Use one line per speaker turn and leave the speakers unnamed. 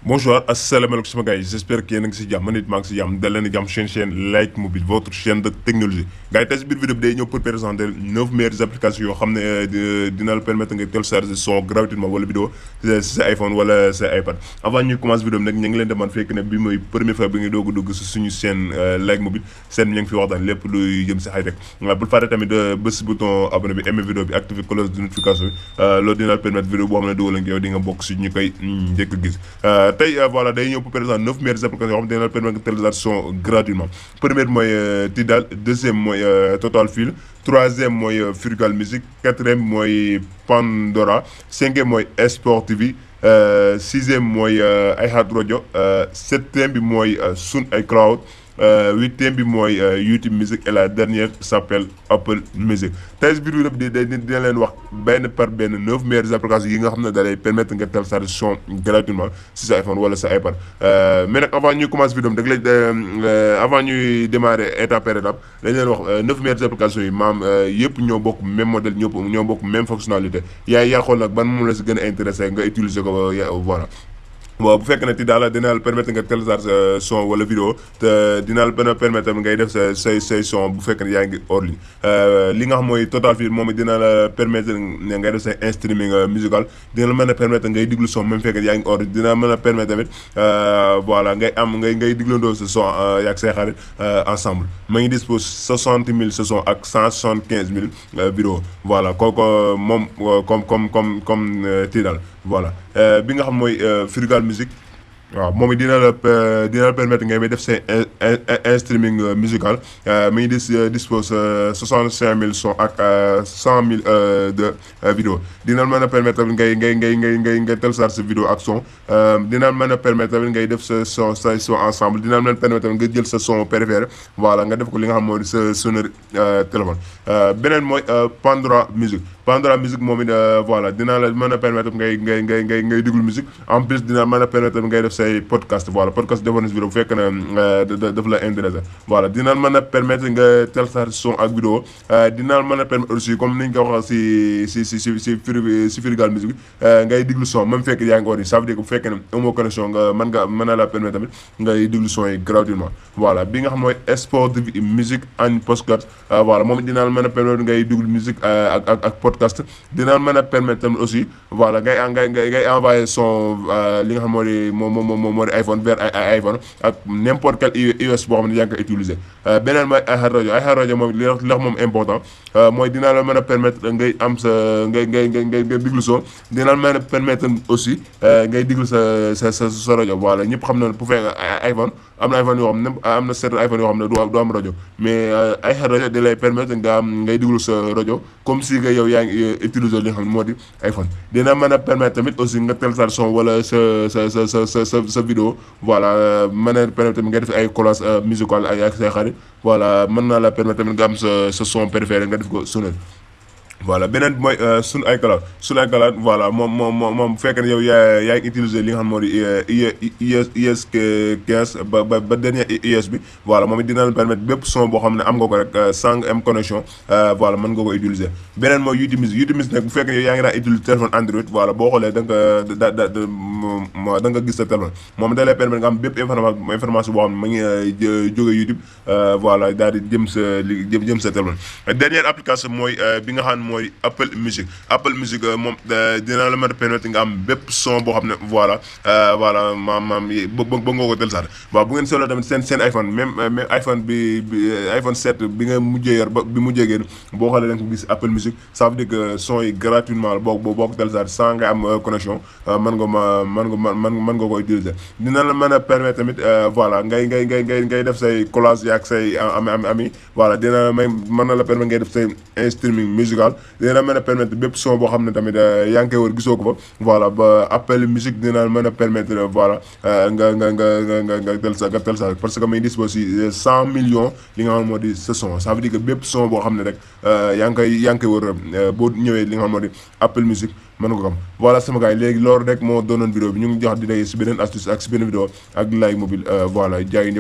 Bonjour, assalamualaikum sama gars yi j'espère que yéen a ngi si jàmm man it maa ngi si jàmm dal leen jàmm chaîne Like Mobile votre chaîne de technologie gars yi tey si biir vidéo bi day ñëw pour présenter 9 meilleures applications yoo xam ne dina la permettre nga télécharger son gratuitement wala vidéo si sa iPhone wala sa iPad avant ñuy commencer vidéo bi nag ñu ngi leen demande fekk ne bi mooy première fois bi nga doog a dugg si suñu chaîne Like Mobile seen ñu ngi fi waxtaan lépp luy jëm si high tech bul fàtte tamit bés bouton abonné bi aimer vidéo bi activer cloche de notification bi loolu dina la permettre vidéo boo xam ne dugal ak yow di nga bokk si ñu koy njëkk a gis tey voilà day ñëw pour présenter 9 meilleures applications yoo xam ne dina la permettre nga télécharger gratuitement première mooy Tidal deuxième mooy Total Fil troisième mooy Frugal Music quatrième mooy Pandora cinquième mooy Sport TV sixième mooy iHeartRadio septième bi mooy Sun iCloud huitième bi mooy YouTube Music et la dernière s'appelle Apple Music tey biir bi dina leen wax benn par benn 9 meilleures applications yi nga xam ne da lay permettre nga télécharger son gratuitement si sa iPhone wala sa iPad mais nag avant ñuy commencer vidéo bi avant ñuy démarrer étape par étape dañ leen wax 9 meilleures applications yi maam yëpp ñoo bokk même modèle ñoo bokk même fonctionnalité yaa xool nag ban moom la si gën a intéressé nga utiliser ko voilà. bon bu fekkee ne Tidal dina la permettre nga télécharger son wala vidéo te dina la permettre ngay def say son bu fekkee ne yaa ngi hors ligne li nga xam mooy Total Fil moom dina la permettre ngay def say streaming musical dina la mën a permettre ngay diglu son même fekkee yaa ngi hors ligne dina mën a permettre tamit voilà ngay diglandoo sa son yaag say xarit ensemble ma ngi dispose 60 000 sa son ak 175 000 vidéo voilà kooku moom comme Tidal voilà bi nga xam mooy Frugal Music waaw moom it dina la permettre ngay may def say streaming musical mi ngi dispose 65 000 sons ak 100 000 de vidéo dina mën a permettre ngay télécharger sa vidéo ak son dina mën a permettre ngay def say son ensemble dina mën a permettre nga jël sa son préféré voilà nga def ko li nga xam moo di sa sonnerie téléphone beneen mooy Pandora Music moom it voilà dina la mën a permettre ngay déglu musique en plus dina mën a permettre ngay def say podcast voilà podcast defoon na si vidéo bu fekk na daf la intéressé voilà dina mën a permettre nga télécharger son ak vidéo dina mën a permettre aussi comme ni ñu ko waxee si Frugal Music ngay déglu son même fekk yaa ngi ori ça veut dire que bu fekkee ne amoo connexion nga mën na la permettre tamit ngay déglu son yi gratuitement voilà bi nga xam mooy Sport Music and podcast voilà moom dina mën a permettre ngay déglu musique ak podcast dina mën a permettre tamit aussi voilà ngay envoyer son li nga xam moo di iPhone vers iPhone ak n'importe quel iOS boo xam ne yaa ngi koy utiliser beneen mooy iHeartRadio moom li tax moom important mooy dina la mën a permettre ngay am sa ngay diglu son dina la mën a permettre aussi ngay diglu sa rajo voilà ñëpp xam na bu fekkee iPhone am na iPhone yoo xam ne am na certain iPhone yoo xam ne du am rajo mais iHeartRadio da lay permettre ngay diglu sa rajo comme si nga yow yaa ngi utiliser li nga xam ne moo di iPhone dina mën a permettre tamit aussi nga télécharger son wala sa vidéo voilà mën a permettre tamit nga def ay collage musical ak say xarit voilà mën naa la permettre tamit nga am sa son préféré nga def ko sonal voilà beneen mooy Sun iCloud voilà moom bu fekkee ne yow yaa ngi utiliser li nga xam moo di iOS 15 ba dernier iOS bi voilà moom it dina la permettre bépp son boo xam ne am nga ko rek sans nga am connexion voilà mën nga ko utiliser beneen mooy YouTube Music nag bu fekkee ne yow yaa ngi daan utiliser téléphone Android voilà boo xoolee da nga gis sa téléphone moom da lay permettre nga am bépp information boo xam ne ma ngi jóge YouTube voilà daal di jëm sa téléphone dernière application mooy bi nga xam ne mooy Apple Music moom dina la mën a permettre nga am bépp son boo xam ne voilà maam ba nga ko télécharger waaw bu ngeen seetloo tamit seen iPhone même iPhone bi iPhone 7 bi nga mujjee yor bi mujjee génn boo xoolee da nga ko gis Apple Music ça veut dire que son yi gratuitement boo ko télécharger sans nga am connexion mën nga ko utiliser dina la mën a permettre tamit voilà ngay def say collage yaak say ami voilà mën na la permettre ngay def say streaming musical dina mën a permettre bépp son boo xam ne tamit yaa ngi koy war gisoo ko fa voilà ba Apple Music dina mën a permettre voilà nga télécharger parce que may dispose si 100 millions li nga xam moo di ce son ça veut dire que bépp son boo xam ne rek yaa ngi koy war boo ñëwee li nga xam moo di Apple Music mën nga ko xam voilà sama gars yi léegi loolu rek moo doonoon vidéo bi ñu ngi jox di day si beneen astuce ak si beneen vidéo ak Like Mobile voilà jaay